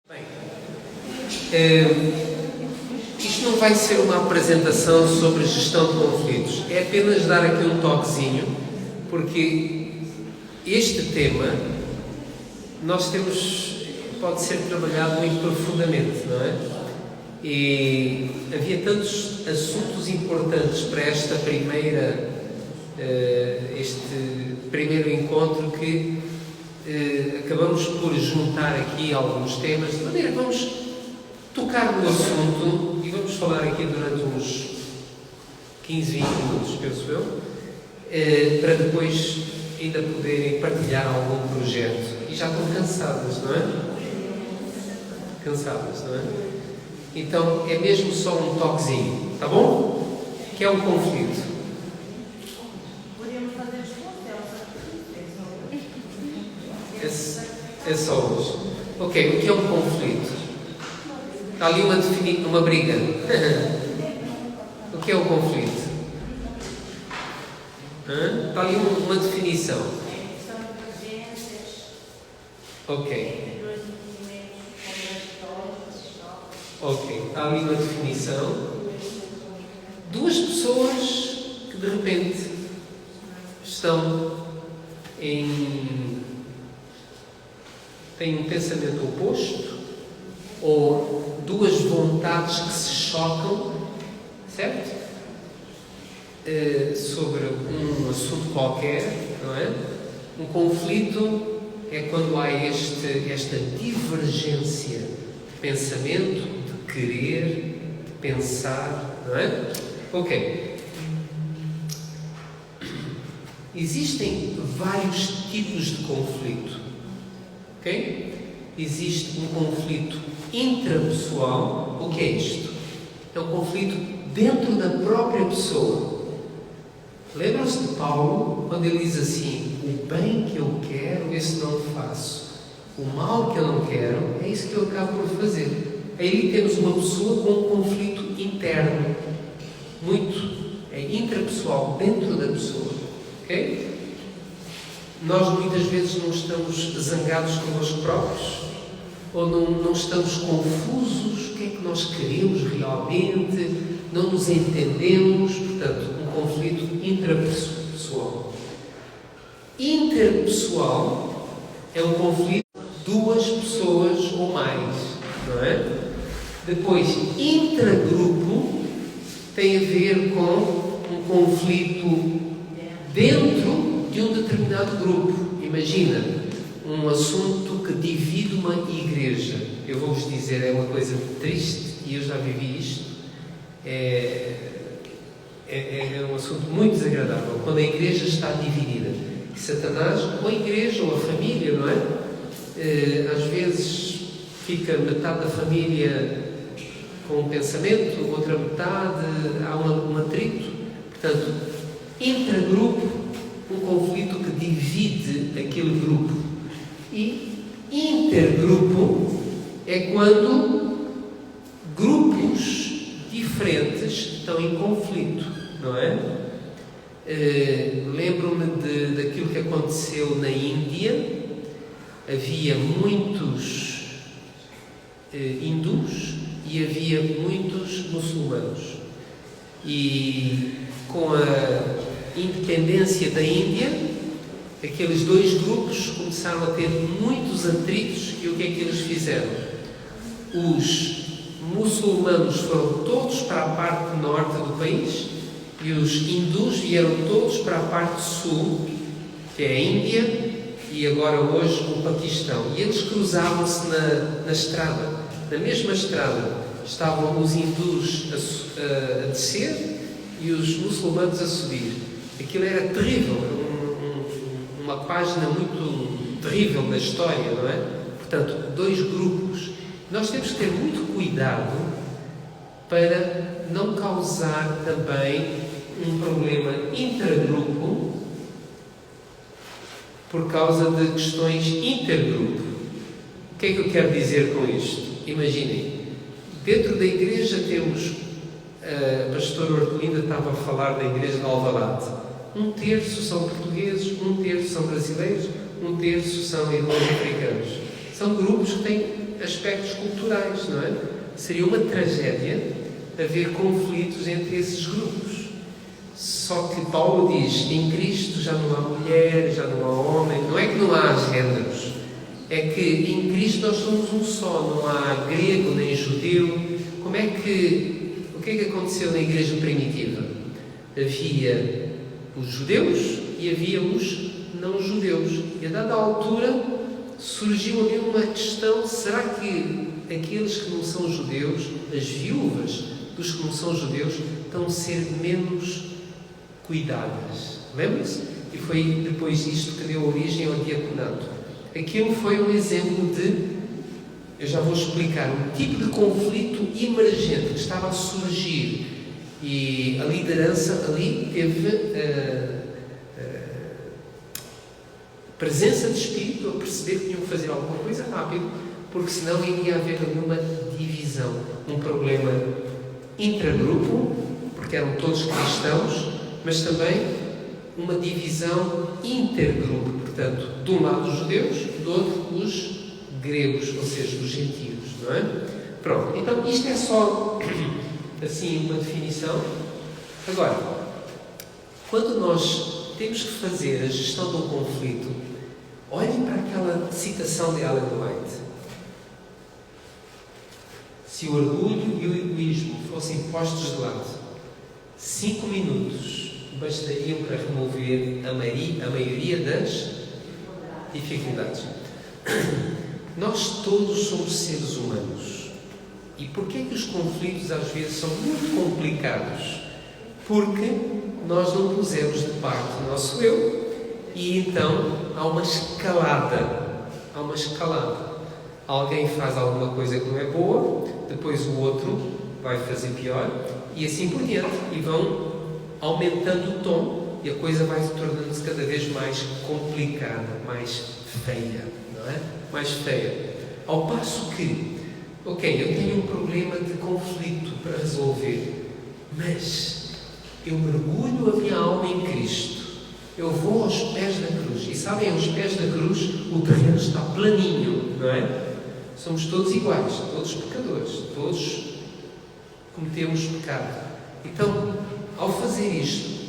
Bem, isto não vai ser uma apresentação sobre gestão de conflitos, é apenas dar aqui um toquezinho, porque este tema pode ser trabalhado muito profundamente, não é? E havia tantos assuntos importantes para este primeiro encontro que acabamos por juntar aqui alguns temas, de maneira que vamos tocar no assunto e vamos falar aqui durante uns 15, 20 minutos, penso eu, para depois ainda poderem partilhar algum projeto. E já estão cansadas, não é? Cansadas, não é? Então é mesmo só um toquezinho, tá bom? Que é um conflito. É só hoje. Ok, o que é um conflito? Está ali uma briga. O que é um conflito? Está ali uma definição. Ok, está ali uma definição. Duas pessoas que de repente têm um pensamento oposto, ou duas vontades que se chocam, certo? Sobre um assunto qualquer, não é? Um conflito é quando há esta divergência de pensamento, de querer, de pensar, não é? Ok. Existem vários tipos de conflito. Ok? Existe um conflito intrapessoal. O que é isto? É um conflito dentro da própria pessoa. Lembram-se de Paulo, quando ele diz assim: o bem que eu quero, esse não faço. O mal que eu não quero, é isso que eu acabo por fazer. Aí temos uma pessoa com um conflito interno. É intrapessoal, dentro da pessoa. Ok? Nós muitas vezes não estamos zangados connosco próprios, ou não estamos confusos, o que é que nós queremos realmente, não nos entendemos, portanto, um conflito intrapessoal. Interpessoal é um conflito de duas pessoas ou mais, não é? Depois, intragrupo tem a ver com um conflito dentro de um determinado grupo. Imagina um assunto que divide uma igreja. Eu vou-vos dizer, é uma coisa triste, e eu já vivi isto. É um assunto muito desagradável, quando a igreja está dividida. E Satanás, ou a igreja, ou a família, não é? Às vezes fica metade da família com um pensamento, outra metade, há um atrito. Portanto, intragrupo, um conflito que divide aquele grupo. E intergrupo é quando grupos diferentes estão em conflito, não é? Lembro-me daquilo que aconteceu na Índia. Havia muitos hindus e havia muitos muçulmanos. E com a independência da Índia, aqueles dois grupos começaram a ter muitos atritos. E o que é que eles fizeram? Os muçulmanos foram todos para a parte norte do país e os hindus vieram todos para a parte sul, que é a Índia e agora hoje o Paquistão. E eles cruzavam-se na estrada. Na mesma estrada estavam os hindus a descer e os muçulmanos a subir. Aquilo era terrível, uma página muito terrível da história, não é? Portanto, dois grupos. Nós temos que ter muito cuidado para não causar também um problema intragrupo por causa de questões intergrupo. O que é que eu quero dizer com isto? Imaginem, dentro da igreja temos, a pastora Hortelinda estava a falar da igreja de Alvalade. 1/3 são portugueses, 1/3 são brasileiros, 1/3 são irmãos africanos. São grupos que têm aspectos culturais, não é? Seria uma tragédia haver conflitos entre esses grupos. Só que Paulo diz, em Cristo já não há mulher, já não há homem. Não é que não há géneros, é que em Cristo nós somos um só, não há grego nem judeu. O que é que aconteceu na igreja primitiva? Havia os judeus e havia os não-judeus. E a dada altura surgiu ali uma questão: será que aqueles que não são judeus, as viúvas dos que não são judeus, estão a ser menos cuidadas? Lembra-se? E foi depois disto que deu origem ao diaconato. Aquilo foi um exemplo de, eu já vou explicar, um tipo de conflito emergente que estava a surgir, e a liderança ali teve presença de espírito a perceber que tinham que fazer alguma coisa rápido, porque senão iria haver ali uma divisão, um problema intragrupo, porque eram todos cristãos, mas também uma divisão intergrupo, portanto, de um lado os judeus, do outro os gregos, ou seja, os gentios, não é? Pronto, então isto é só assim uma definição. Agora, quando nós temos que fazer a gestão de um conflito, olhem para aquela citação de Ellen White. Se o orgulho e o egoísmo fossem postos de lado, 5 minutos bastariam para remover a maioria das dificuldades. Nós todos somos seres humanos. E porquê que os conflitos às vezes são muito complicados? Porque nós não pusemos de parte o nosso eu e então há uma escalada. Alguém faz alguma coisa que não é boa, depois o outro vai fazer pior e assim por diante. E vão aumentando o tom e a coisa vai se tornando-se cada vez mais complicada, mais feia, não é? Mais feia. Ao passo que, eu tenho um problema de conflito para resolver, mas eu mergulho a minha alma em Cristo. Eu vou aos pés da cruz. E sabem, aos pés da cruz o terreno está planinho, não é? Somos todos iguais, todos pecadores, todos cometemos pecado. Então, ao fazer isto,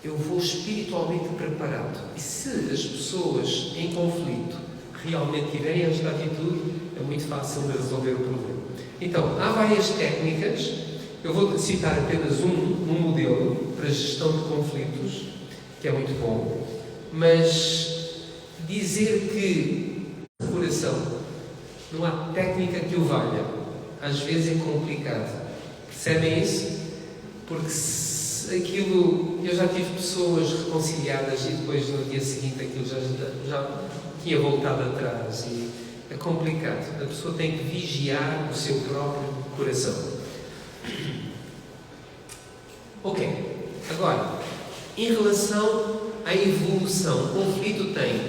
eu vou espiritualmente preparado. E se as pessoas em conflito realmente tiverem esta atitude, é muito fácil de resolver o problema. Então, há várias técnicas. Eu vou citar apenas um modelo para gestão de conflitos, que é muito bom, mas dizer que o coração não há técnica que o valha, às vezes é complicado. Percebem isso? Porque aquilo, eu já tive pessoas reconciliadas e depois no dia seguinte aquilo já tinha voltado atrás e é complicado. A pessoa tem que vigiar o seu próprio coração. Ok, agora, em relação à evolução, o conflito tem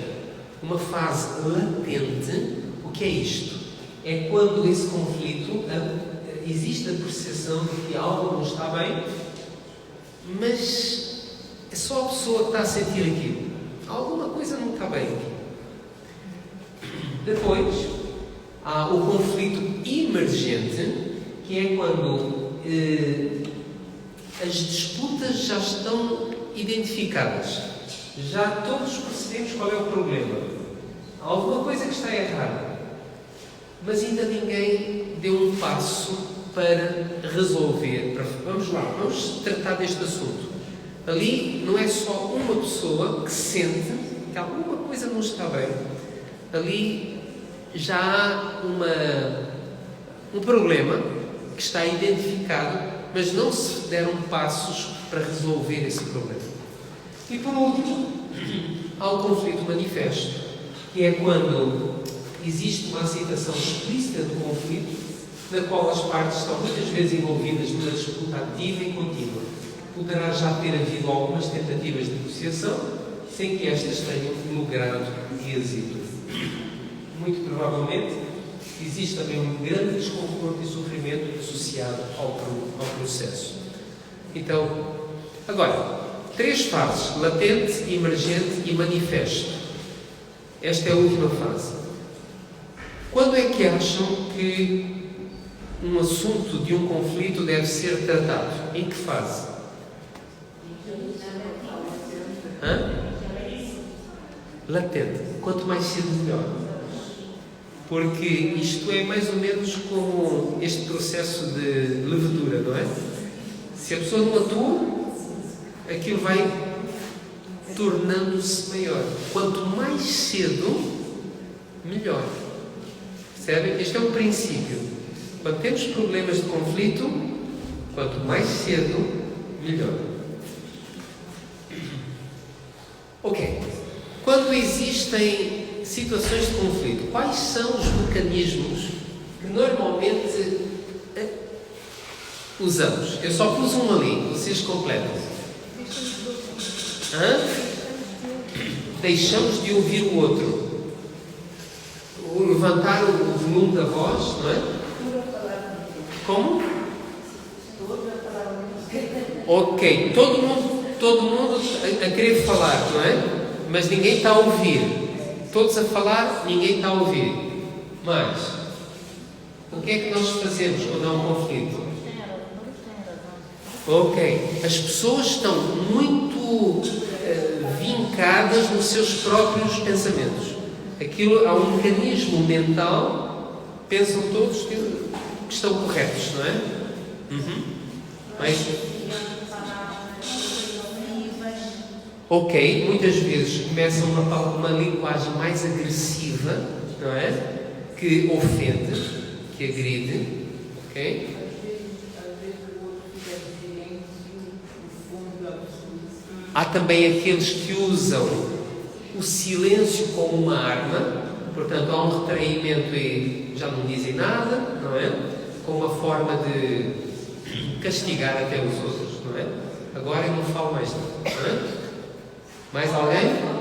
uma fase latente. O que é isto? É quando esse conflito, existe a percepção de que algo não está bem, mas é só a pessoa que está a sentir aquilo. Alguma coisa não está bem aqui. Depois, há o conflito emergente, que é quando as disputas já estão identificadas. Já todos percebemos qual é o problema. Há alguma coisa que está errada, mas ainda ninguém deu um passo para resolver. Vamos lá, vamos tratar deste assunto. Ali não é só uma pessoa que sente que alguma coisa não está bem. Ali já há um problema que está identificado, mas não se deram passos para resolver esse problema. E por último, há o conflito manifesto, que é quando existe uma aceitação explícita do conflito, na qual as partes estão muitas vezes envolvidas numa disputa ativa e contínua. Poderá já ter havido algumas tentativas de negociação, sem que estas tenham logrado êxito. Muito provavelmente, existe também um grande desconforto e sofrimento associado ao processo. Então, agora, 3 fases: latente, emergente e manifesto. Esta é a última fase. Quando é que acham que um assunto de um conflito deve ser tratado? Em que fase? Latente. Quanto mais cedo, melhor. Porque isto é mais ou menos como este processo de levedura, não é? Se a pessoa não atua, aquilo vai tornando-se maior. Quanto mais cedo, melhor. Percebem? Este é o princípio. Quando temos problemas de conflito, quanto mais cedo, melhor. Ok. Quando existem situações de conflito, quais são os mecanismos que normalmente usamos? Eu só pus um ali, vocês completam. Deixamos de ouvir o outro. Levantar o volume da voz, não é? Como? Ok, todo mundo a querer falar, não é? Mas ninguém está a ouvir. Todos a falar, ninguém está a ouvir. Mas, o que é que nós fazemos quando há um conflito? Ok, as pessoas estão muito vincadas nos seus próprios pensamentos. Aquilo, há um mecanismo mental, pensam todos que estão corretos, não é? Mas, ok, muitas vezes começam uma linguagem mais agressiva, não é? Que ofende, que agride, ok? Há também aqueles que usam o silêncio como uma arma, portanto há um retraimento e já não dizem nada, não é? Como uma forma de castigar até os outros, não é? Agora eu não falo mais nada, não é? Mais alguém?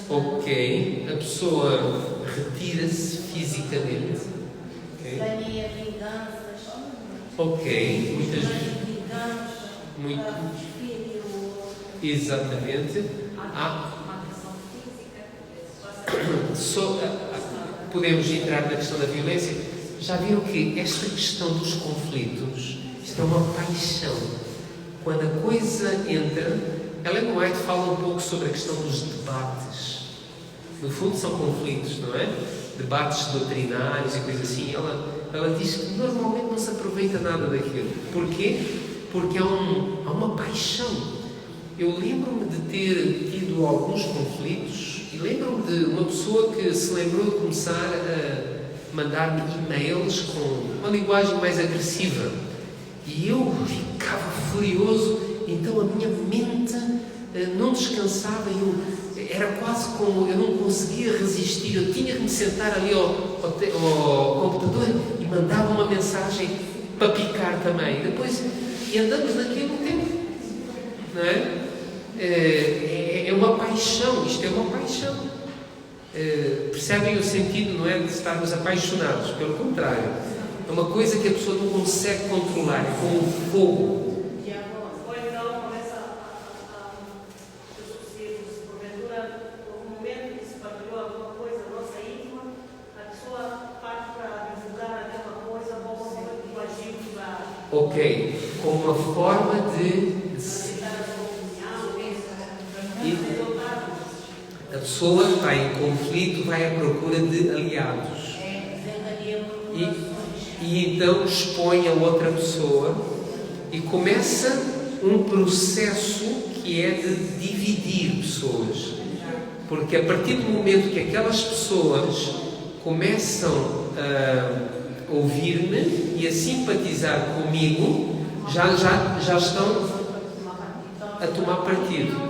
Ok, a pessoa retira-se fisicamente. Ok, muitas vezes. Exatamente. Podemos entrar na questão da violência. Já viram que esta questão dos conflitos, isto é uma paixão. Quando a coisa entra, Ellen White fala um pouco sobre a questão dos debates. No fundo são conflitos, não é? Debates doutrinários e coisas assim. Ela diz que normalmente não se aproveita nada daquilo. Porquê? Porque há uma paixão. Eu lembro-me de ter tido alguns conflitos e lembro-me de uma pessoa que se lembrou de começar a mandar-me e-mails com uma linguagem mais agressiva. E eu ficava furioso, então a minha mente não descansava. Era quase como eu não conseguia resistir. Eu tinha que me sentar ali ao computador e mandava uma mensagem para picar também. E andamos naquele tempo, não é? É uma paixão, isto é uma paixão. Percebem o sentido, não é, de estarmos apaixonados? Pelo contrário, é uma coisa que a pessoa não consegue controlar, é como um fogo. Ok, como uma forma de a pessoa está em conflito, vai à procura de aliados e então expõe a outra pessoa e começa um processo que é de dividir pessoas, porque a partir do momento que aquelas pessoas começam a ouvir-me e a simpatizar comigo, já estão a tomar partido.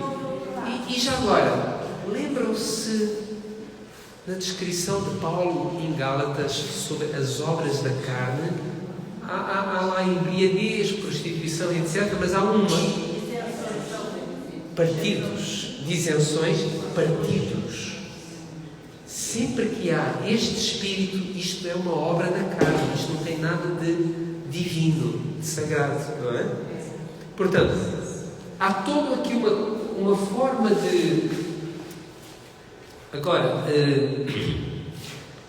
E já agora, lembram-se da descrição de Paulo em Gálatas sobre as obras da carne? Há lá embriaguez, prostituição, etc. Mas há uma. Partidos, disenções, partidos. Sempre que há este espírito, isto é uma obra da carne, isto não tem nada de divino, de sagrado, não é? Portanto, há toda aqui uma forma de... Agora,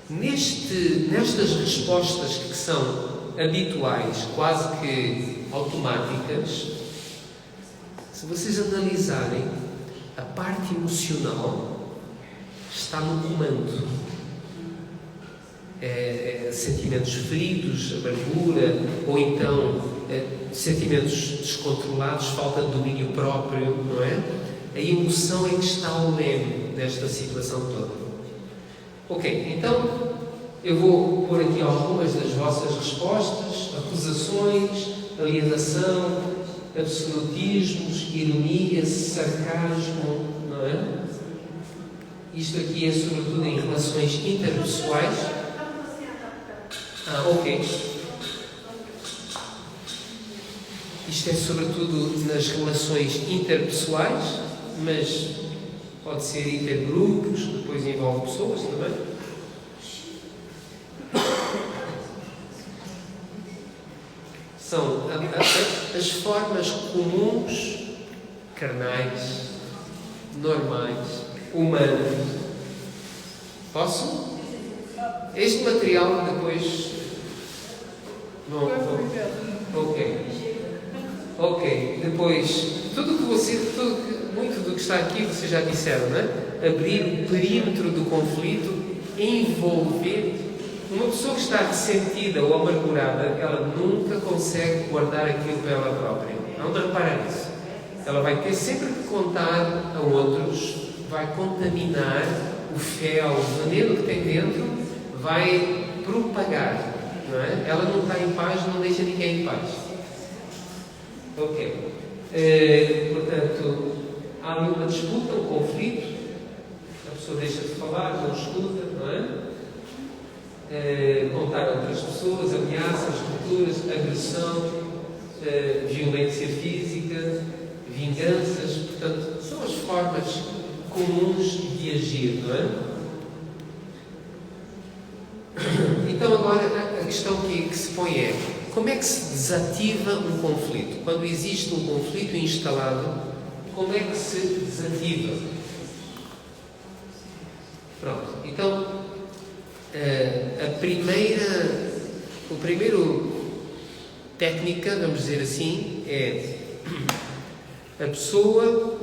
nestas respostas que são habituais, quase que automáticas, se vocês analisarem, a parte emocional está no comando. Sentimentos feridos, amargura, ou então sentimentos descontrolados, falta de domínio próprio, não é? A emoção é que está ao leme desta situação toda. Ok, então eu vou pôr aqui algumas das vossas respostas: acusações, alienação, absolutismos, ironia, sarcasmo, não é? Isto aqui é sobretudo em relações interpessoais. Ok. Isto é sobretudo nas relações interpessoais, mas pode ser intergrupos, depois envolve pessoas também. São as formas comuns, carnais, normais, humanas. Posso? Este material depois... Ok. Depois, muito do que está aqui vocês já disseram, não é? Abrir o perímetro do conflito, envolver. Uma pessoa que está ressentida ou amargurada, ela nunca consegue guardar aquilo para ela própria. Não de reparar nisso. Ela vai ter sempre que contar a outros, vai contaminar o fel, o veneno que tem dentro, vai propagar. Não é? Ela não está em paz, não deixa ninguém em paz. Ok. Portanto, há ali uma disputa, um conflito, a pessoa deixa de falar, não escuta, não é? Contar a outras pessoas, ameaças, torturas, agressão, violência física, vinganças. Portanto, são as formas comuns de agir, não é? Então agora a questão que se põe é: como é que se desativa um conflito? Quando existe um conflito instalado, como é que se desativa? Pronto, então a primeira técnica, vamos dizer assim, é a pessoa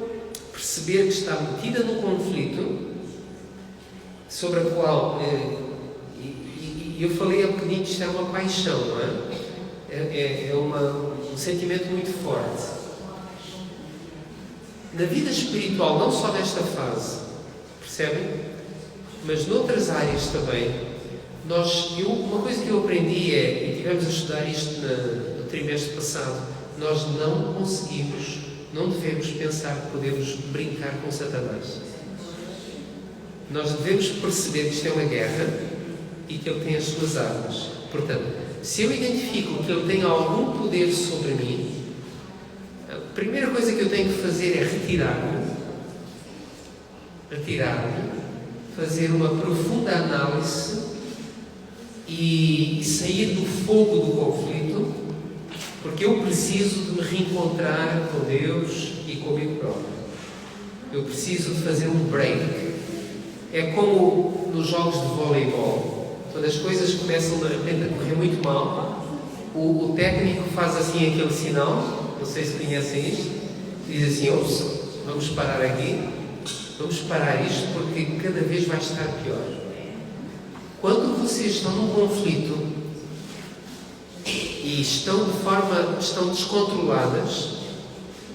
perceber que está metida num conflito sobre a qual... eu falei há bocadinho que isto é uma paixão, não é? É um sentimento muito forte. Na vida espiritual, não só nesta fase, percebem? Mas noutras áreas também, uma coisa que eu aprendi e tivemos a estudar isto no trimestre passado, nós não conseguimos, não devemos pensar que podemos brincar com Satanás. Nós devemos perceber que isto é uma guerra e que ele tem as suas armas. Portanto, se eu identifico que ele tem algum poder sobre mim, a primeira coisa que eu tenho que fazer é retirar-me, fazer uma profunda análise e sair do fogo do conflito, porque eu preciso de me reencontrar com Deus e comigo próprio. Eu preciso de fazer um break. É como nos jogos de voleibol, quando as coisas começam de repente a correr muito mal, o técnico faz assim aquele sinal, não sei se conhecem isto, diz assim: vamos parar aqui, vamos parar isto porque cada vez vai estar pior. Quando vocês estão num conflito e estão descontroladas,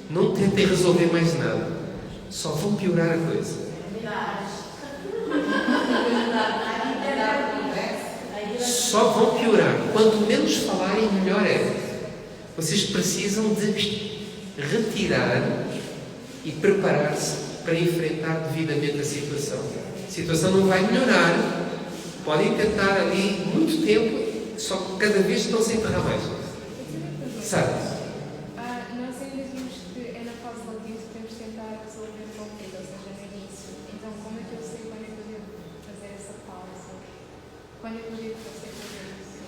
não tentem resolver mais nada, só vão piorar a coisa. Só vão piorar. Quanto menos falarem, melhor é. Vocês precisam de retirar e preparar-se para enfrentar devidamente a situação. A situação não vai melhorar. Podem tentar ali muito tempo, só que cada vez estão sem enterrar mais. Sabe? Nós ainda vimos que é na fase latina que temos de tentar resolver o conflito, ou seja, no início. Então, como é que eu sei quando é que eu devo fazer essa pausa? Quando é que eu devo fazer isso?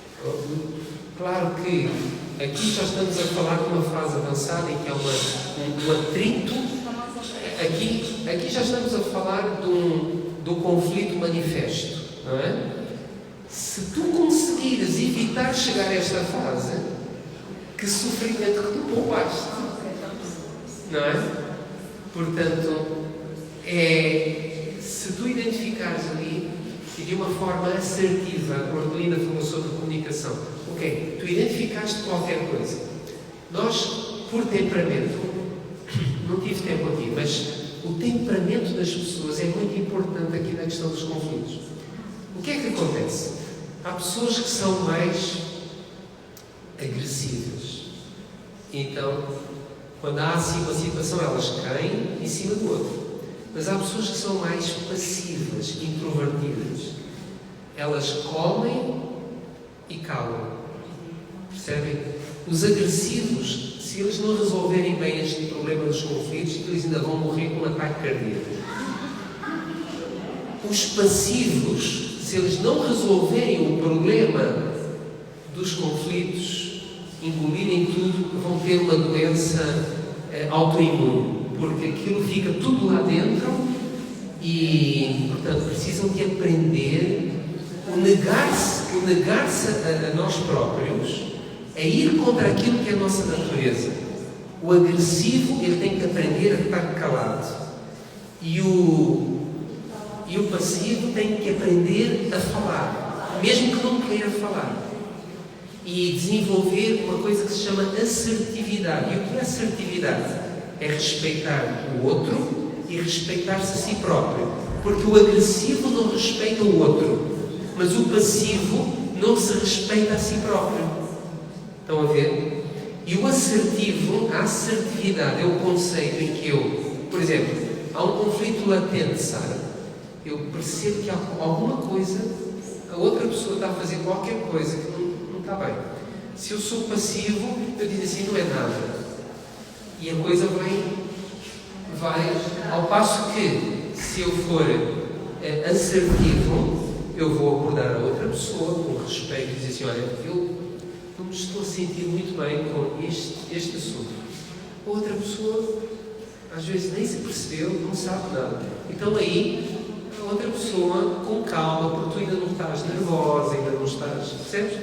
Claro que aqui já estamos a falar de uma fase avançada em que há um atrito aqui já estamos a falar do conflito manifesto, não é? Se tu conseguires evitar chegar a esta fase, que sofrimento que tu poupaste, não é? Portanto, se tu identificares ali e de uma forma assertiva, a Ordelinda falou sobre comunicação, ok, tu identificaste qualquer coisa. Nós, por temperamento, não tive tempo aqui, mas o temperamento das pessoas é muito importante aqui na questão dos conflitos. O que é que acontece? Há pessoas que são mais agressivas. Então, quando há assim uma situação, elas caem em cima do outro. Mas há pessoas que são mais passivas, introvertidas. Elas comem e calam. Percebem? Os agressivos, se eles não resolverem bem este problema dos conflitos, eles ainda vão morrer com um ataque cardíaco. Os passivos, se eles não resolverem o problema dos conflitos, engolirem tudo, vão ter uma doença autoimune, porque aquilo fica tudo lá dentro e, portanto, precisam de aprender o negar-se a nós próprios, a ir contra aquilo que é a nossa natureza. O agressivo, ele tem que aprender a estar calado. E o passivo tem que aprender a falar, mesmo que não queira falar. E desenvolver uma coisa que se chama assertividade. E o que é assertividade? É respeitar o outro e respeitar-se a si próprio. Porque o agressivo não respeita o outro, mas o passivo não se respeita a si próprio. Estão a ver? E o assertivo, a assertividade é o conceito em que eu, por exemplo, há um conflito latente, Sara. Eu percebo que há alguma coisa, a outra pessoa está a fazer qualquer coisa que não está bem. Se eu sou passivo, eu digo assim, não é nada. E a coisa vai ao passo que, se eu for assertivo, eu vou abordar a outra pessoa com respeito e dizer assim, olha, eu não me estou a sentir muito bem com este assunto. A outra pessoa, às vezes, nem se percebeu, não sabe nada. Então aí, a outra pessoa, com calma, porque tu ainda não estás nervosa, ainda não estás, percebes?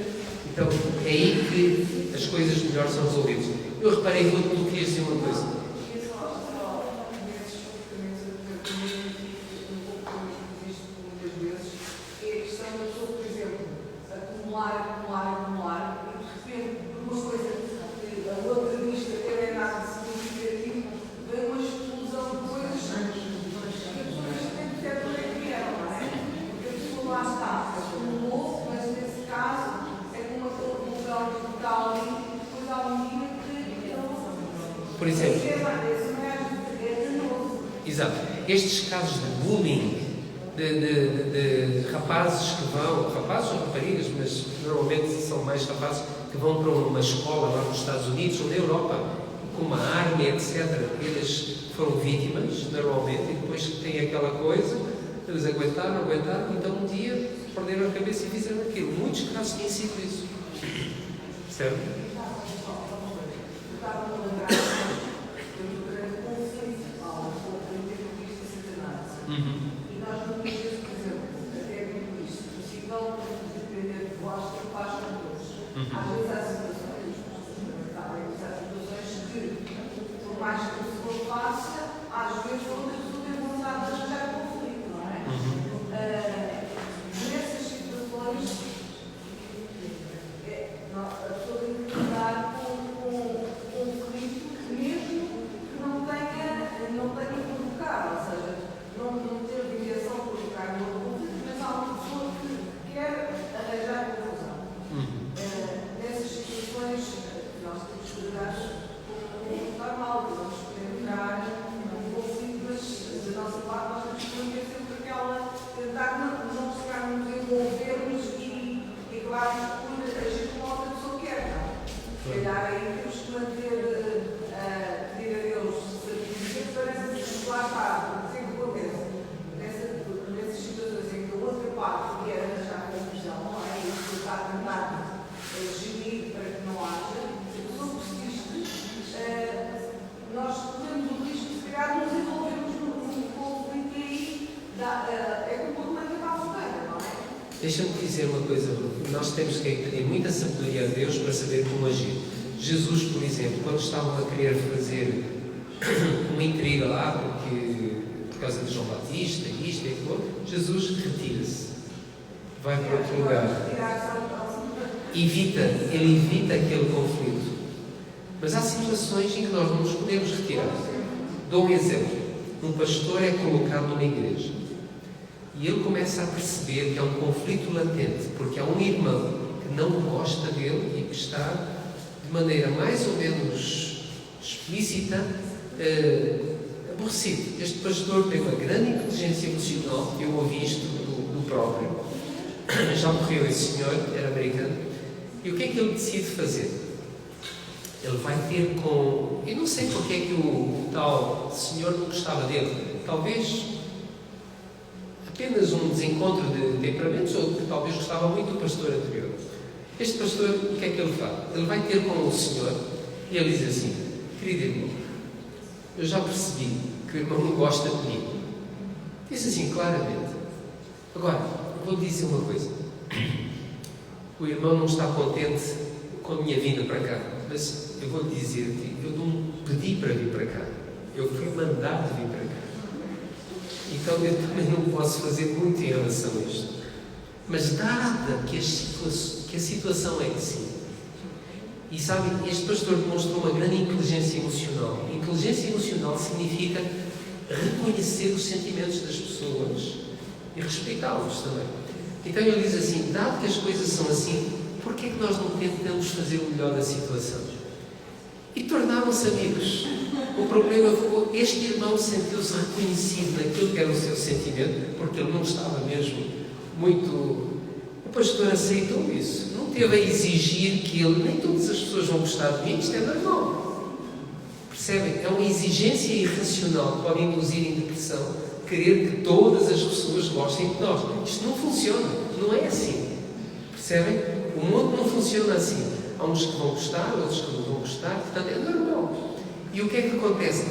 Então, é aí que as coisas melhores são resolvidas. Eu reparei que tu querias dizer uma coisa. Por exemplo, exato, estes casos de bullying, de rapazes que vão, rapazes ou raparigas, mas normalmente são mais rapazes que vão para uma escola lá nos Estados Unidos ou na Europa, com uma arma, etc. Eles foram vítimas, normalmente, e depois tem aquela coisa, eles aguentaram, então um dia perderam a cabeça e fizeram aquilo. Muitos casos têm sido isso. Certo? E nós não temos, por exemplo, até muito isto, possível depender de vós, que faz com todos. Às vezes há situações, que, por mais que o senhor faça, às vezes outras pessoas têm vontade de arranjar conflito, não é? Nessas situações, a pessoa tem que lidar com um conflito mesmo que não tenha provocado, ou seja, não ter a intenção de provocar um conflito, mas há uma pessoa que quer arranjar confusão. Nessas situações, nós temos que lidar com o normal, vamos entrar num conflito, mas Deixa-me dizer uma coisa, Bruno. Nós temos que pedir muita sabedoria a Deus para saber como agir. Jesus, por exemplo, quando estavam a querer fazer uma intriga lá, por causa de João Batista, isto e aquilo, Jesus retira-se. Vai para outro lugar. Ele evita aquele conflito. Mas há situações em que nós não nos podemos retirar. Dou um exemplo. Um pastor é colocado numa igreja e ele começa a perceber que há um conflito latente, porque há um irmão que não gosta dele e que está de maneira mais ou menos explícita aborrecido. Este pastor tem uma grande inteligência emocional. Eu ouvi isto do próprio. Já morreu esse senhor, era americano. E o que é que ele decide fazer? Ele vai ter com... Eu não sei porque é que o tal senhor não gostava dele. Talvez apenas um desencontro de temperamentos, ou que talvez gostava muito do pastor anterior. Este pastor, o que é que ele faz? Ele vai ter com o senhor e ele diz assim: querido irmão, eu já percebi que o irmão não gosta de mim. Diz assim claramente. Agora, eu vou dizer uma coisa. O irmão não está contente com a minha vinda para cá, mas eu vou dizer, eu não pedi para vir para cá, eu fui mandado vir para cá. Então eu também não posso fazer muito em relação a isto. Mas dada que a situação é assim, e sabem, este pastor demonstrou uma grande inteligência emocional. Inteligência emocional significa reconhecer os sentimentos das pessoas e respeitá-los também. Então ele diz assim: dado que as coisas são assim, por que é que nós não tentamos fazer o melhor da situação? E tornaram-se amigos. O problema foi, este irmão sentiu-se reconhecido naquilo que era o seu sentimento, porque ele não estava mesmo muito... O pastor aceitou isso. Não teve a exigir que ele... Nem todas as pessoas vão gostar de mim, isto é normal. Percebem? É uma exigência irracional que pode induzir em depressão, querer que todas as pessoas gostem de nós. Isto não funciona. Não é assim. Percebem? O mundo não funciona assim. Há uns que vão gostar, outros que não vão gostar, portanto é normal. E o que é que acontece?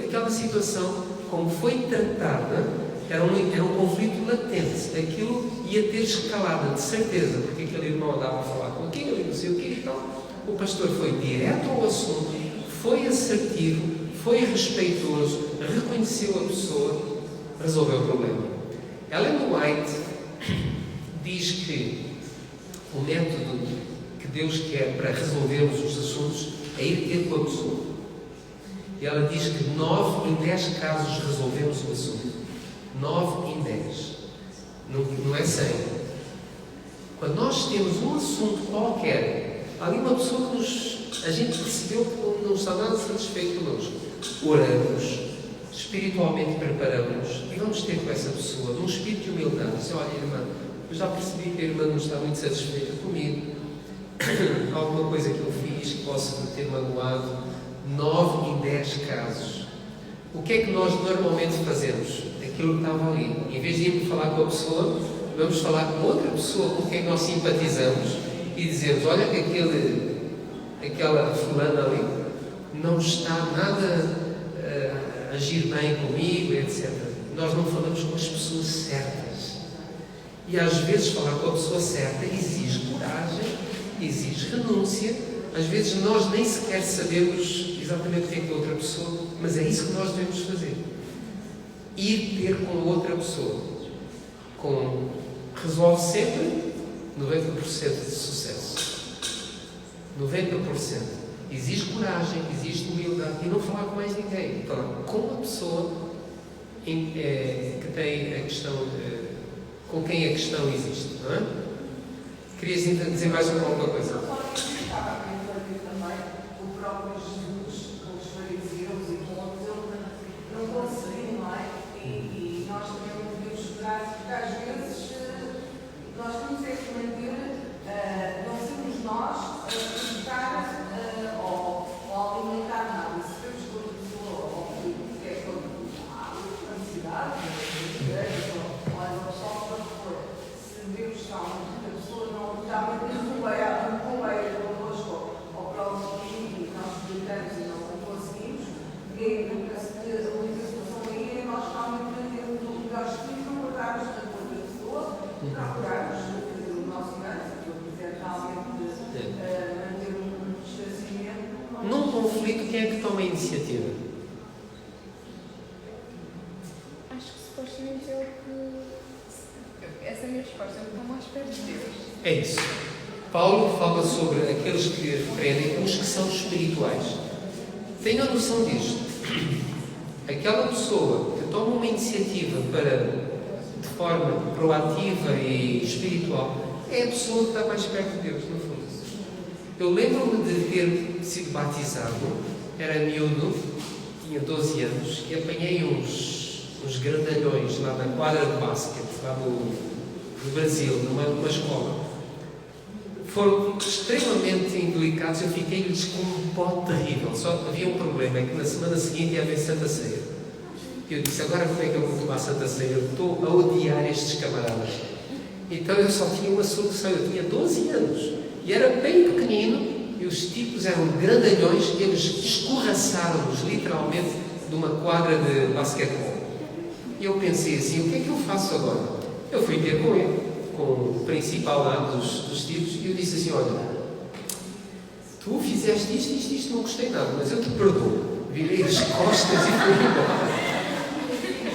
Aquela situação, como foi tratada, era um conflito latente. Aquilo ia ter escalada, de certeza, porque aquele irmão andava a falar com aquilo e não sei o quê e tal. O pastor foi direto ao assunto, foi assertivo, foi respeitoso, reconheceu a pessoa, resolveu o problema. Ellen White diz que o método que Deus quer para resolvermos os assuntos é ir ter com a pessoa. E ela diz que 9 em 10 casos resolvemos o assunto. 9 em 10. Não é 100. Quando nós temos um assunto qualquer, há ali uma pessoa que a gente percebeu que não está nada satisfeito connosco. Oramos, espiritualmente preparamos e vamos ter com essa pessoa, num espírito de humildade. Diz: olha, irmã, eu já percebi que a irmã não está muito satisfeita comigo. Alguma coisa que eu fiz que posso ter magoado. 9 em 10 casos. O que é que nós normalmente fazemos? Aquilo que estava ali. Em vez de irmos falar com a pessoa, vamos falar com outra pessoa com quem nós simpatizamos e dizemos: olha que aquela fulana ali não está nada a agir bem comigo, etc. Nós não falamos com as pessoas certas. E às vezes falar com a pessoa certa exige coragem, exige renúncia. Às vezes nós nem sequer sabemos exatamente o que é que a outra pessoa, mas é isso que nós devemos fazer. Ir ter com outra pessoa. Resolve sempre 90% de sucesso. 90%. Exige coragem, exige humildade e não falar com mais ninguém. Falar com a pessoa que tem a questão, com quem a questão existe. Não é? Querias dizer mais alguma coisa? O próprio Jesus, com os fariseus e com outros, não conseguiu, não é? E nós também não podemos esperar, porque às vezes nós temos é que manter, não somos nós a criticar ou alimentar nada. E se temos que outra pessoa, ou que é uma necessidade, ou é uma pessoa que for, se vemos que há uma pessoa não está muito bem connosco, ou para o que nós tentamos e não conseguimos, e a situação aí é nós realmente temos um lugar espírito, não guardarmos na outra pessoa, é que toma a iniciativa? Acho que supostamente é o que. Essa é a minha resposta, é o que está mais perto de Deus. É isso. Paulo fala sobre aqueles que repreendem, os que são espirituais. Tenham noção disto. Aquela pessoa que toma uma iniciativa de forma proativa e espiritual é a pessoa que está mais perto de Deus, no fundo. Eu lembro-me de ter sido batizado, era miúdo, tinha 12 anos, e apanhei uns grandalhões lá na quadra de basquete, lá do Brasil, numa escola. Foram extremamente indelicados, eu fiquei-lhes com um pó terrível. Só havia um problema, é que na semana seguinte ia haver Santa Ceia. E eu disse, agora como é que eu vou tomar Santa Ceia? Eu estou a odiar estes camaradas. Então eu só tinha uma solução, eu tinha 12 anos. E era bem pequenino, e os tipos eram grandalhões, e eles escorraçaram-nos, literalmente, de uma quadra de basquetebol. E eu pensei assim, o que é que eu faço agora? Eu fui ter com ele, com o principal lá dos tipos, e eu disse assim, olha, tu fizeste isto, não gostei nada, mas eu te perdoo. Virei as costas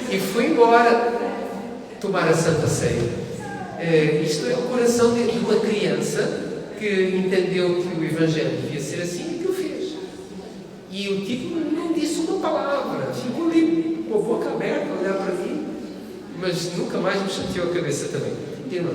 e fui embora tomar a Santa Ceia. Isto é o coração de uma criança que entendeu que o Evangelho devia ser assim e que o fez. E o tipo não disse uma palavra, ficou ali com a boca aberta a olhar para mim, mas nunca mais me chateou a cabeça também. Irmã.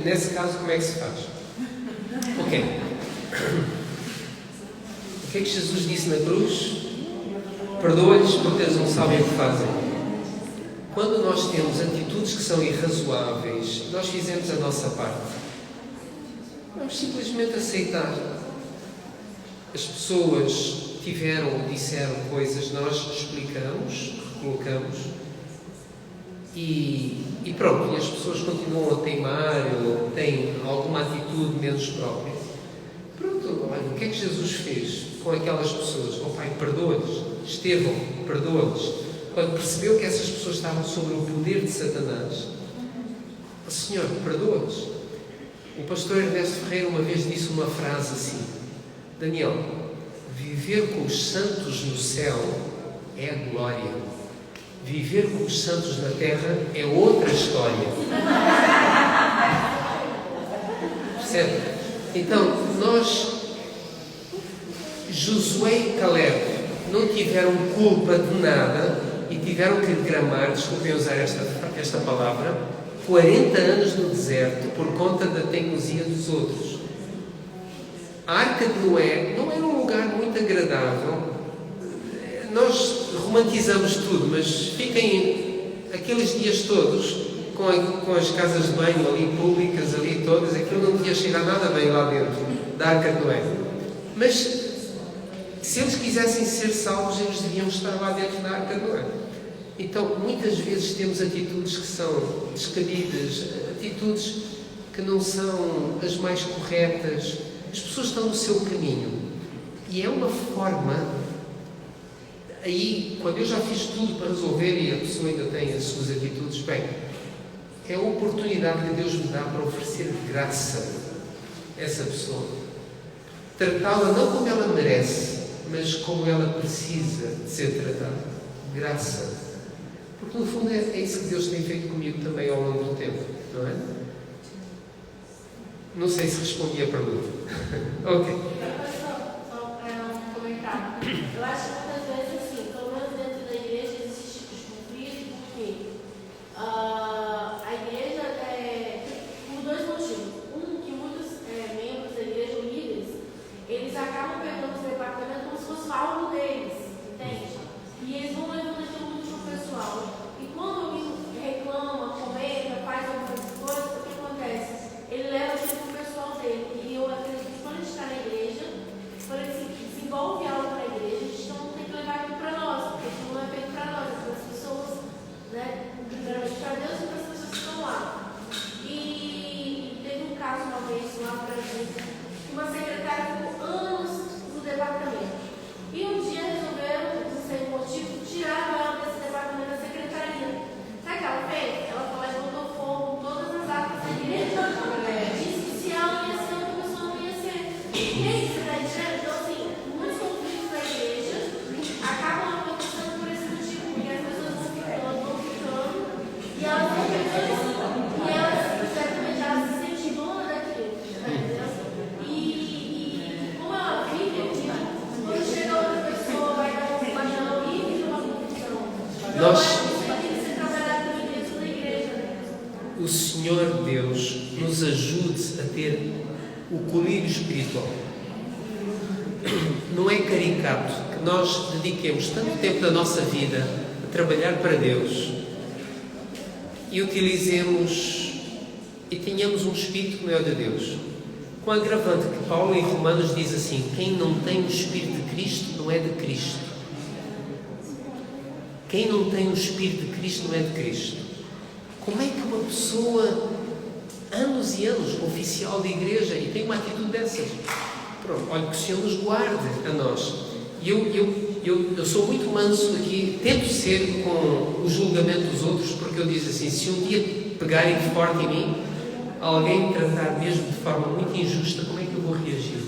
Nesse caso, como é que se faz? Ok. O que é que Jesus disse na cruz? Perdoa-lhes porque eles não sabem o que fazem. Quando nós temos atitudes que são irrazoáveis, nós fizemos a nossa parte. Vamos simplesmente aceitar. As pessoas tiveram ou disseram coisas, nós explicamos, colocamos. E pronto, e as pessoas continuam a teimar ou têm alguma atitude menos própria. Pronto, olha, o que é que Jesus fez com aquelas pessoas? Oh Pai, perdoa-lhes. Estevão, perdoa-lhes. Quando percebeu que essas pessoas estavam sob o poder de Satanás, oh Senhor, perdoa-lhes. O pastor Ernesto Ferreira uma vez disse uma frase assim: Daniel, viver com os santos no céu é a glória. Viver com os santos na terra é outra história. Percebe? Então, Josué e Caleb não tiveram culpa de nada e tiveram que gramar, desculpem usar esta palavra, 40 anos no deserto por conta da teimosia dos outros. A Arca de Noé não era um lugar muito agradável. Nós romantizamos tudo, mas fiquem aqueles dias todos com as casas de banho ali públicas, ali todas, aquilo não tinha cheirar nada bem lá dentro da Arca de Noé. Mas se eles quisessem ser salvos, eles deviam estar lá dentro da Arca de Noé. Então, muitas vezes temos atitudes que são descabidas, atitudes que não são as mais corretas. As pessoas estão no seu caminho. E é uma forma... Aí, quando eu já fiz tudo para resolver e a pessoa ainda tem as suas atitudes, bem, é a oportunidade que Deus me dá para oferecer graça a essa pessoa. Tratá-la não como ela merece, mas como ela precisa de ser tratada. Graça. Porque, no fundo, é isso que Deus tem feito comigo também ao longo do tempo, não é? Não sei se respondi a pergunta. Ok. Só para um comentário. Eu acho que muitas vezes, assim, pelo menos dentro da igreja, existe tipos de conflito, porque a igreja por dois motivos. Um, que muitos membros da igreja, ou líderes, eles acabam pegando os departamentos como se fosse algo deles, entende? E eles vão levando aquilo muito pro pessoal. E quando alguém reclama, comenta, faz algumas coisas, o que acontece? Ele leva aquilo pro pessoal dele. E eu acredito que quando a gente está na igreja, quando ele desenvolve algo na igreja, a gente não tem que levar aquilo para nós, porque aquilo não é feito para nós, é para as pessoas, né? Primeiramente para Deus e para as pessoas que estão lá. E teve um caso uma vez lá para a gente, que uma secretária ficou anos no departamento. E um dia resolveram, não sei o motivo, tirar ela desse departamento da secretaria. Sabe o que ela fez? Ela falou e botou fogo em todas as atas da igreja. Disse que se ela ia ser, outra pessoa não ia ser. E aí, você está entendendo? Então, assim, muitos conflitos da igreja acabam acontecendo por esse motivo, porque as pessoas vão ficando, e elas vão pegando assim, e elas, certamente, elas se sentem dona daquilo. Entendeu? E como ela vive aqui, quando chega outra pessoa, vai dar uma paixão e vira uma confusão. Então, isso tem que ser trabalhado também dentro da igreja, né? O Senhor Deus nos ajude a ter o equilíbrio espiritual. Não é caricato que nós dediquemos tanto tempo da nossa vida a trabalhar para Deus e utilizemos e tenhamos um espírito que não é o de Deus. Com a agravante que Paulo em Romanos diz assim: quem não tem o Espírito de Cristo não é de Cristo. Quem não tem o Espírito de Cristo não é de Cristo. Como é que uma pessoa, anos e anos, oficial de igreja, e tem uma atitude dessas? Pronto, olha, que o Senhor nos guarde a nós. E eu sou muito manso aqui, tento ser com o julgamento dos outros, porque eu digo assim: se um dia pegarem forte em mim, alguém me tratar mesmo de forma muito injusta, como é que eu vou reagir?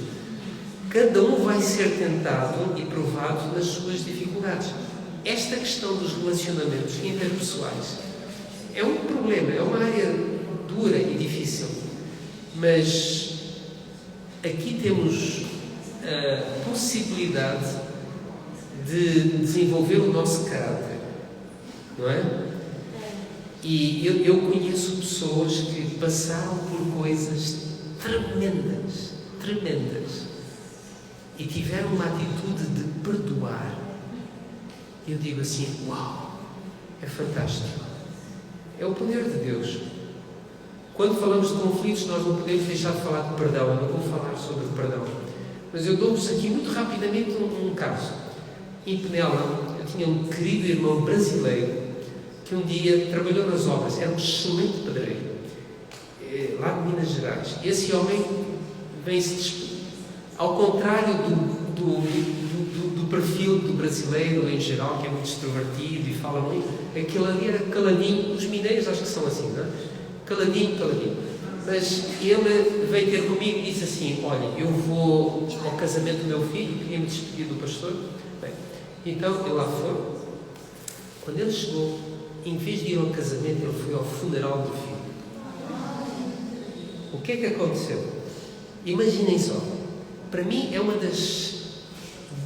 Cada um vai ser tentado e provado nas suas dificuldades. Esta questão dos relacionamentos interpessoais é um problema, é uma área dura e difícil, mas aqui temos a possibilidade de desenvolver o nosso caráter, não é? E eu conheço pessoas que passaram por coisas tremendas, e tiveram uma atitude de perdoar. E eu digo assim: uau, é fantástico. É o poder de Deus. Quando falamos de conflitos, nós não podemos deixar de falar de perdão. Eu não vou falar sobre perdão, mas eu dou-vos aqui muito rapidamente um caso. Em Penela, eu tinha um querido irmão brasileiro que um dia trabalhou nas obras, era um excelente pedreiro, lá de Minas Gerais. E esse homem vem-se, ao contrário do perfil do brasileiro em geral, que é muito extrovertido e fala muito, aquele ali era caladinho. Os mineiros acho que são assim, não é? Caladinho. Mas ele veio ter comigo e disse assim: olha, eu vou ao casamento do meu filho, queria me despedir do pastor. Bem, então ele lá foi. Quando ele chegou, em vez de ir ao casamento, ele foi ao funeral do filho. O que é que aconteceu? Imaginem só. Para mim é uma das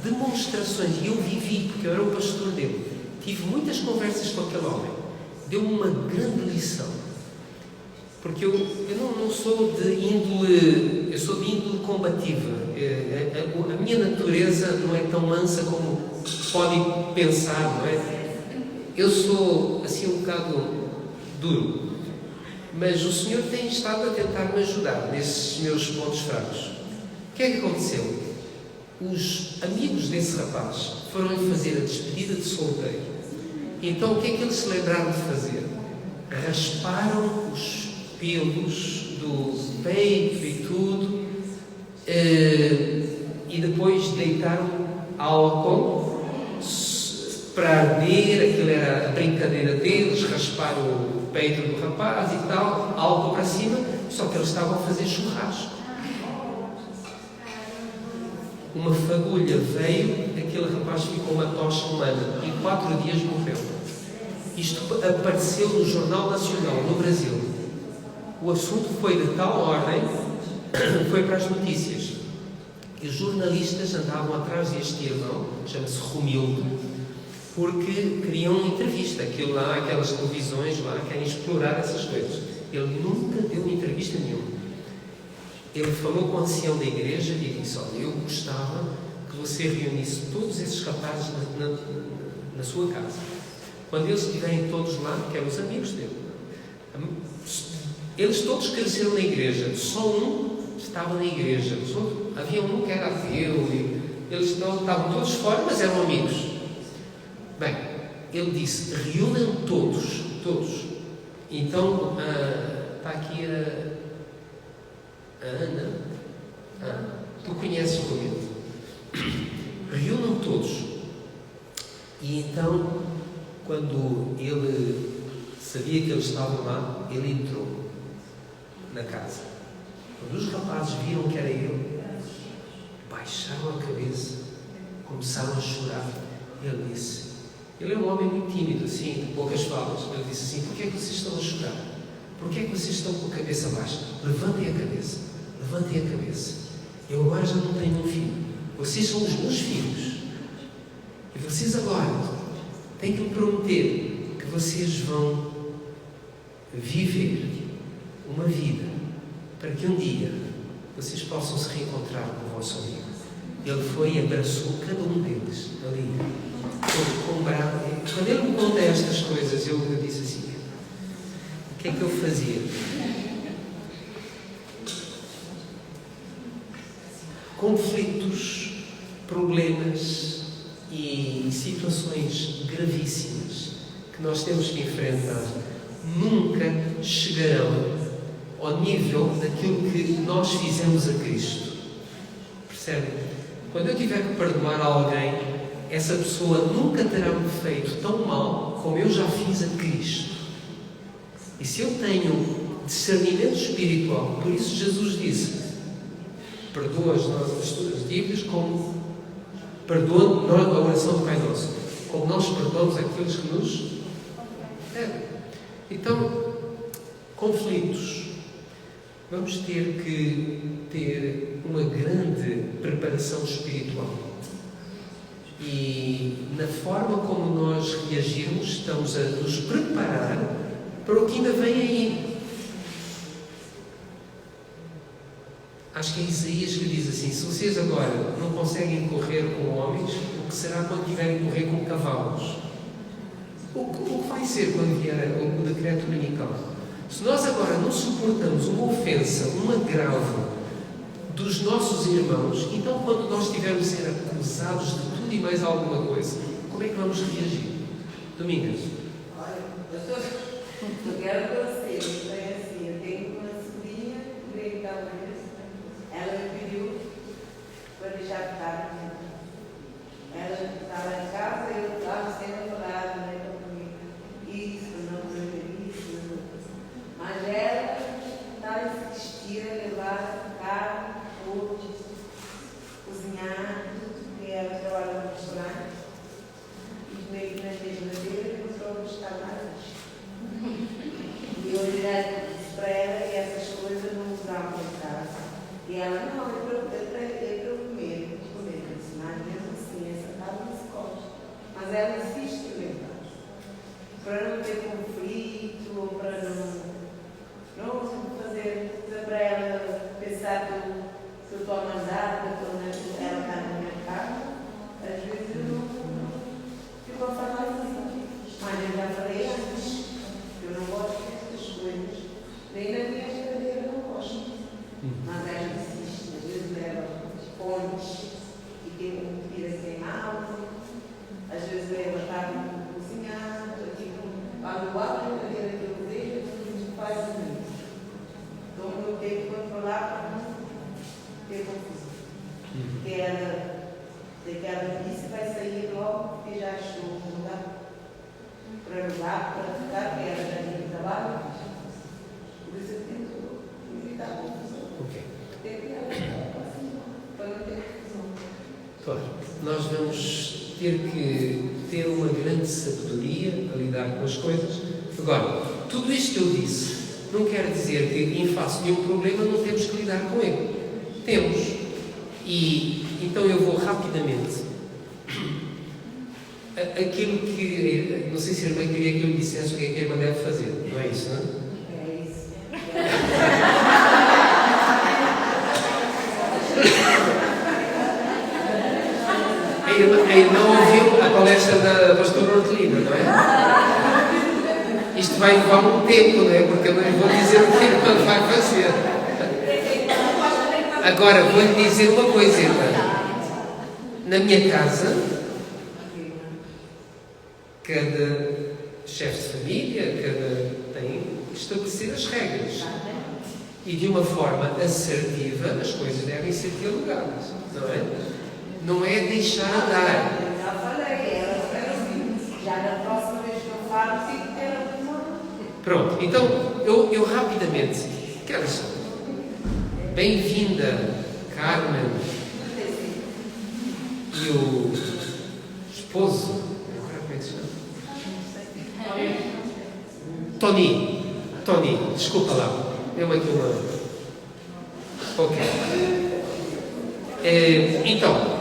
demonstrações, e eu vivi, porque eu era o pastor dele, tive muitas conversas com aquele homem, deu-me uma grande lição, porque eu não sou de índole, eu sou de índole combativa. A minha natureza não é tão mansa como podem pensar, não é? Eu sou assim um bocado duro. Mas o Senhor tem estado a tentar me ajudar nesses meus pontos fracos. O que é que aconteceu? Os amigos desse rapaz foram-lhe fazer a despedida de solteiro. Então o que é que eles se lembraram de fazer? Rasparam os pelos do peito e tudo, e depois deitaram álcool para arder. Aquilo era a brincadeira deles, raspar o peito do rapaz e tal, álcool para cima, só que eles estavam a fazer churrasco. Uma fagulha veio, aquele rapaz ficou uma tocha humana e 4 dias morreu. Isto apareceu no Jornal Nacional, no Brasil. O assunto foi de tal ordem, foi para as notícias. E os jornalistas andavam atrás deste irmão, chama-se Romildo, porque queriam uma entrevista. Aquilo lá, aquelas televisões lá, querem explorar essas coisas. Ele nunca deu entrevista nenhuma. Ele falou com o ancião da igreja e disse: olha, eu gostava que você reunisse todos esses rapazes na sua casa. Quando eles estiverem todos lá, que eram os amigos dele. Eles todos cresceram na igreja, só um estava na igreja. Havia um que era ateu, e eles estavam todos fora, mas eram amigos. Bem, ele disse: reúnam todos. Então, está aqui a Ana. Tu conheces o Romildo? Reúnam todos. E então, quando ele sabia que eles estavam lá, ele entrou na casa. Quando os rapazes viram que era ele, baixaram a cabeça, começaram a chorar. Ele disse, ele é um homem muito tímido, assim, de poucas falas. Ele disse assim: porquê é que vocês estão a chorar? Porquê é que vocês estão com a cabeça baixa? Levantem a cabeça, levantem a cabeça. Eu agora já não tenho um filho. Vocês são os meus filhos. E vocês agora têm que me prometer que vocês vão viver uma vida para que um dia vocês possam se reencontrar com o vosso amigo. Ele foi e abraçou cada um deles ali, com bravo. Quando ele me conta estas coisas, eu disse assim: o que é que eu fazia? Conflitos, problemas e situações gravíssimas que nós temos que enfrentar nunca chegarão ao nível daquilo que nós fizemos a Cristo. Percebe? Quando eu tiver que perdoar alguém, essa pessoa nunca terá me feito tão mal como eu já fiz a Cristo. E se eu tenho discernimento espiritual, por isso Jesus disse: perdoa as nossas dívidas como perdoa a oração do Pai Nosso, como nós perdoamos aqueles que nos devem. Então, conflitos. Vamos ter que ter uma grande preparação espiritual. E na forma como nós reagirmos, estamos a nos preparar para o que ainda vem aí. Acho que é Isaías que diz assim: se vocês agora não conseguem correr com homens, o que será quando tiverem que correr com cavalos? O que vai ser quando vier o decreto dominical? Se nós agora não suportamos uma ofensa, um agravo dos nossos irmãos, então quando nós estivermos a ser acusados de tudo e mais alguma coisa, como é que vamos reagir? Domingos? Olha, eu quero que você tenha assim, eu tenho uma sobrinha, ela me pediu para deixar de estar. Ela estava em casa e eu estava sempre a falar, né, isso, não fazer isso. Mas ela estava a insistir a levar carne, outros, cozinhar, porque ela trabalha no restaurante. E meio que na geladeira começou a buscar mais. E eu disse para ela que essas coisas não usavam em casa. E ela: não, eu para comer. Eu disse: mas mesmo assim, essa casa não se gosta. Mas ela insiste em levar. Para não ter conflito, ou para não fazer, para ela pensar que eu estou a mandar, que ela está na minha casa. Às vezes eu não fico a falar assim. Mas eu já falei antes, eu não gosto dessas coisas. para lidar, para ficar, que era de trabalho. Por isso eu tento evitar a confusão. Ok. Para não ter confusão. Claro, nós vamos ter que ter uma grande sabedoria a lidar com as coisas. Agora, tudo isto que eu disse não quer dizer que em face de um problema não temos que lidar com ele. Temos. E então eu vou rapidamente. Aquilo que, não sei se a irmã queria que eu lhe dissesse o que é que a irmã deve fazer, não é isso, não é? É isso. A irmã ouviu a palestra da pastora Hortelina, não é? Isto vai levar um tempo, não é? Porque eu não lhe vou dizer o que a irmã vai fazer. Agora, vou-lhe dizer uma coisa, irmã. Na minha casa, cada chefe de família, tem estabelecido as regras. E de uma forma assertiva, as coisas devem ser dialogadas, não é? Não é deixar andar. Já falei, era assim. Já na próxima vez que eu falo, fico que era uma. Pronto, então eu rapidamente. Que horas são? Bem-vinda, Carmen. E o esposo. Agora como é que se chama? Tony, desculpa lá. Deu-me aqui uma. Ok. Então,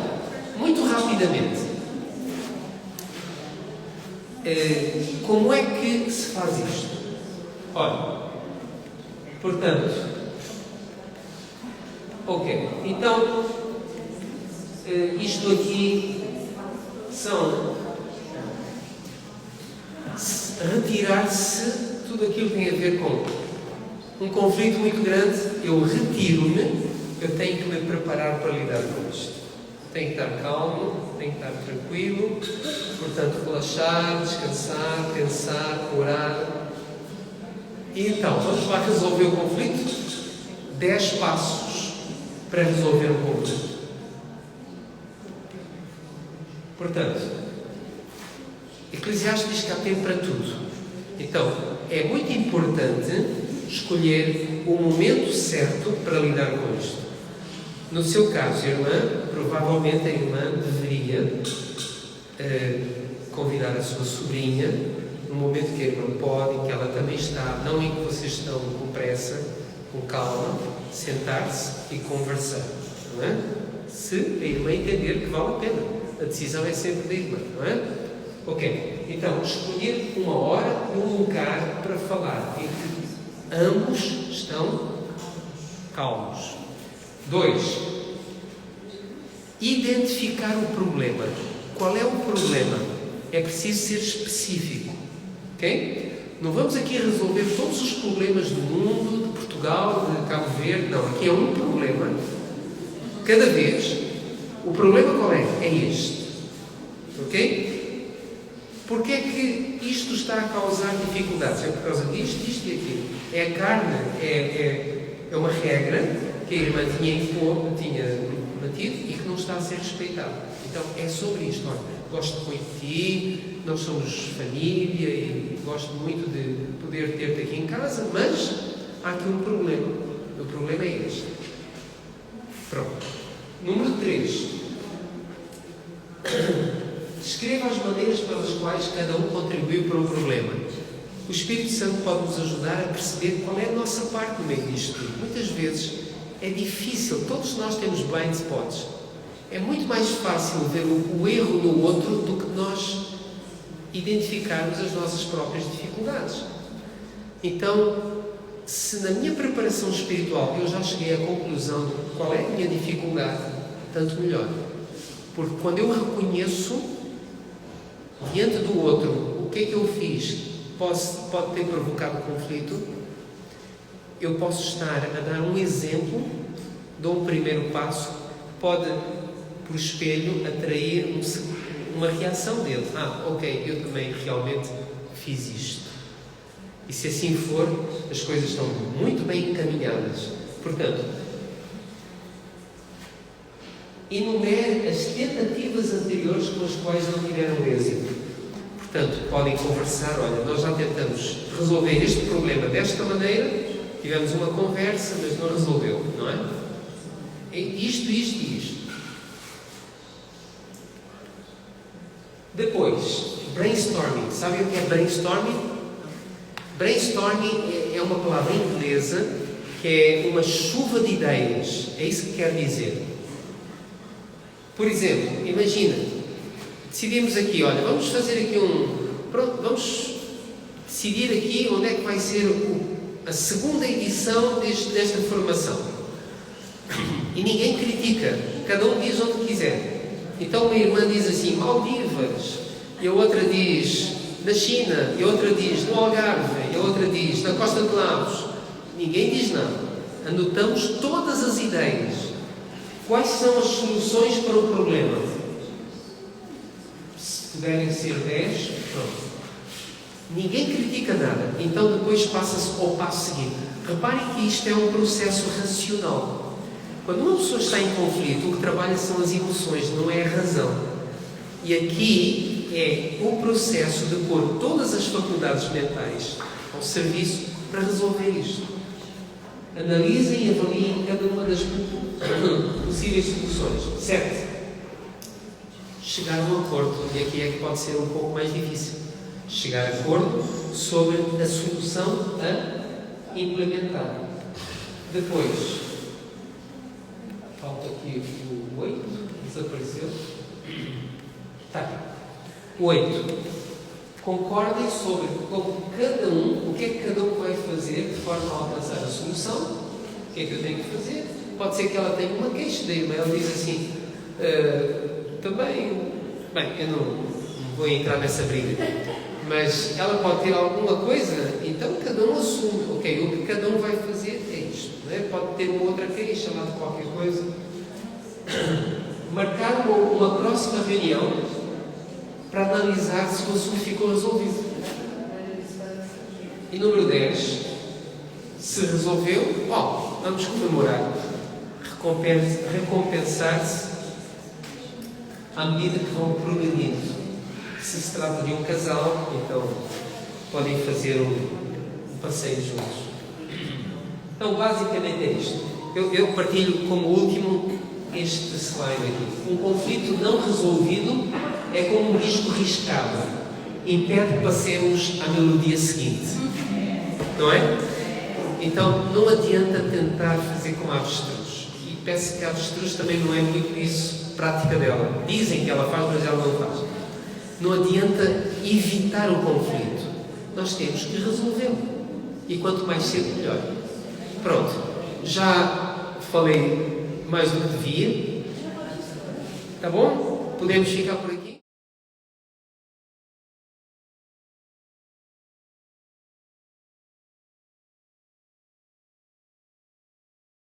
muito rapidamente. Como é que se faz isto? Olha, portanto, ok, então, isto aqui são retirar-se tudo aquilo que tem a ver com um conflito muito grande. Eu retiro-me, eu tenho que me preparar para lidar com isto. Tenho que estar calmo, tenho que estar tranquilo, portanto, relaxar, descansar, pensar, orar. E então, vamos lá resolver o conflito? 10 passos para resolver o conflito. Portanto, Eclesiastes diz que há tempo para tudo. Então, é muito importante escolher o momento certo para lidar com isto. No seu caso, irmã, provavelmente a irmã deveria convidar a sua sobrinha no momento que a irmã pode, em que ela também está, não em que vocês estão com pressa, com calma, sentar-se e conversar, não é? Se a irmã entender que vale a pena. A decisão é sempre da irmã, não é? Ok, então escolher uma hora e um lugar para falar em que ambos estão calmos. 2. Identificar o problema. Qual é o problema? É preciso ser específico. Ok? Não vamos aqui resolver todos os problemas do mundo, de Portugal, de Cabo Verde. Não, aqui é um problema. Cada vez. O problema qual é? É este. Ok? Porquê é que isto está a causar dificuldades? É por causa disto, disto e aquilo. É a carne, é uma regra que a irmã tinha batido e que não está a ser respeitada. Então é sobre isto. Olha, gosto muito de ti, nós somos família e gosto muito de poder ter-te aqui em casa, mas há aqui um problema. O problema é este. Pronto. Número 3. Descreva as maneiras pelas quais cada um contribuiu para o problema. O Espírito Santo pode nos ajudar a perceber qual é a nossa parte no meio disto tudo. Muitas vezes é difícil, todos nós temos blind spots. É muito mais fácil ver o erro no outro do que nós identificarmos as nossas próprias dificuldades. Então, se na minha preparação espiritual eu já cheguei à conclusão de qual é a minha dificuldade, tanto melhor. Porque quando eu reconheço diante do outro o que é que eu fiz, pode ter provocado conflito, eu posso estar a dar um exemplo, dou um primeiro passo, pode, por espelho, atrair uma reação dele. Ok, eu também realmente fiz isto. E se assim for, as coisas estão muito bem encaminhadas. Portanto, enumere as tentativas anteriores com as quais não tiveram êxito. Portanto, podem conversar, olha, nós já tentamos resolver este problema desta maneira, tivemos uma conversa, mas não resolveu, não é? É isto, isto e isto. Depois, brainstorming. Sabem o que é brainstorming? Brainstorming é uma palavra inglesa que é uma chuva de ideias. É isso que quer dizer. Por exemplo, imagina, decidimos aqui, olha, vamos fazer aqui vamos decidir aqui onde é que vai ser a segunda edição desta formação. E ninguém critica, cada um diz onde quiser. Então uma irmã diz assim, Maldivas, e a outra diz na China, e a outra diz no Algarve, e a outra diz na Costa de Lavos. Ninguém diz nada. Anotamos todas as ideias. Quais são as soluções para o problema? Se puderem ser 10, pronto. Ninguém critica nada. Então depois passa-se ao passo seguinte. Reparem que isto é um processo racional. Quando uma pessoa está em conflito, o que trabalha são as emoções, não é a razão. E aqui é o processo de pôr todas as faculdades mentais ao serviço para resolver isto. Analisem e avaliem cada uma das possíveis soluções. Certo? Chegar a um acordo. E aqui é que pode ser um pouco mais difícil. Chegar a acordo sobre a solução a implementar. Depois, falta aqui o 8, desapareceu. Está aqui. O 8. Concordem sobre como cada um, o que é que cada um vai fazer de forma a alcançar a solução. O que é que eu tenho que fazer? Pode ser que ela tenha uma queixa da irmã, ela diz assim, também, bem, eu não vou entrar nessa briga, mas ela pode ter alguma coisa, então cada um assume, ok, o que cada um vai fazer é isto, né? Pode ter uma outra queixa lá de qualquer coisa. Marcar uma próxima reunião para analisar se o assunto ficou resolvido. E número 10, se resolveu, vamos comemorar, recompensar-se à medida que vão progredindo. Se trata de um casal, então podem fazer um passeio juntos. Então, basicamente é isto. Eu partilho como último este slide aqui. Um conflito não resolvido é como um risco riscado. Impede que passemos à melodia seguinte. Não é? Então, não adianta tentar fazer como a avestruz. E peço que a avestruz também não é muito isso, prática dela. Dizem que ela faz, mas ela não faz. Não adianta evitar o conflito. Nós temos que resolvê-lo. E quanto mais cedo, melhor. Pronto. Já falei mais do que devia. Tá bom? Podemos ficar por aqui.